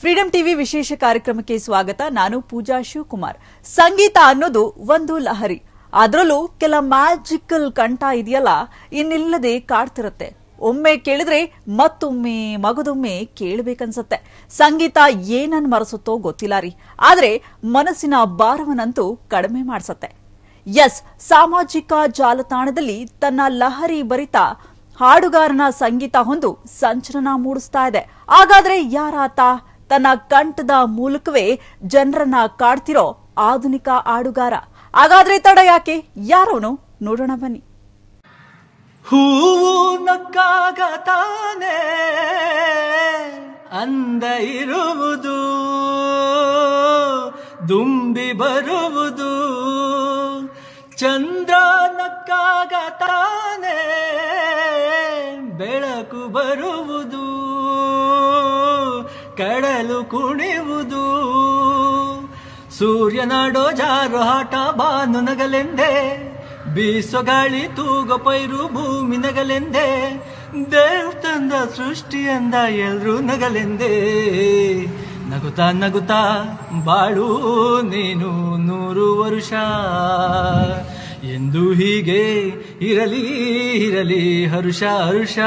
Freedom TV ವಿಶೇಷ ಕಾರ್ಯಕ್ರಮಕ್ಕೆ ಸ್ವಾಗತ. ನಾನು ಪೂಜಾ ಶಿವಕುಮಾರ್. ಸಂಗೀತ ಅನ್ನೋದು ಒಂದು ಲಹರಿ. ಅದರಲ್ಲೂ ಕೆಲ ಮ್ಯಾಜಿಕಲ್ ಕಂಠ ಇದೆಯಲ್ಲ, ಇನ್ನಿಲ್ಲದೆ ಕಾಡ್ತಿರುತ್ತೆ. ಒಮ್ಮೆ ಕೇಳಿದ್ರೆ ಮತ್ತೊಮ್ಮೆ ಮಗದೊಮ್ಮೆ ಕೇಳಬೇಕನ್ಸತ್ತೆ. ಸಂಗೀತ ಏನನ್ ಮರೆಸುತ್ತೋ ಗೊತ್ತಿಲ್ಲ ರೀ, ಆದ್ರೆ ಮನಸ್ಸಿನ ಭಾರವನ್ನಂತೂ ಕಡಿಮೆ ಮಾಡಿಸತ್ತೆ. ಎಸ್, ಸಾಮಾಜಿಕ ಜಾಲತಾಣದಲ್ಲಿ ತನ್ನ ಲಹರಿ ಭರಿತ ಹಾಡುಗಾರನ ಸಂಗೀತ ಹೊಂದು ಸಂಚಲನ ಮೂಡಿಸ್ತಾ ಇದೆ. ಹಾಗಾದ್ರೆ ಯಾರಾತ? ತನ್ನ ಕಂಠದ ಮೂಲಕವೇ ಜನರನ್ನ ಕಾಡ್ತಿರೋ ಆಧುನಿಕ ಹಾಡುಗಾರ. ಹಾಗಾದ್ರೆ ತಡ ಯಾಕೆ? ಯಾರೋನು ನೋಡೋಣ ಬನ್ನಿ. ಹೂವು ನಕ್ಕಾಗ ತಾನೇ ಅಂದ ಇರುವುದು, ದುಂಬಿ ಬರುವುದು. ಚಂದ್ರ ನಕ್ಕಾಗ ತಾನೇ ಬೆಳಕು ಬರುವುದು, ಕಡಲು ಕುಣಿಯುವುದು. ಸೂರ್ಯನಾಡೋ ಜಾರು ಹಾಟ ಬಾನು ನಗಲೆಂದೆ, ಬೀಸೋ ಗಾಳಿ ತೂಗೋ ಪೈರು ಭೂಮಿ ನಗಲೆಂದೆ. ದೇವ್ ತಂದ ಸೃಷ್ಟಿಯಂದ ಎಲ್ರೂ ನಗಲೆಂದೆ. ನಗುತ್ತಾ ನಗುತ್ತಾ ಬಾಳು ನೀನು 100 ವರುಷ ಎಂದು ಹೀಗೆ ಇರಲಿ ಇರಲಿ ಹರುಷ ಹರುಷ.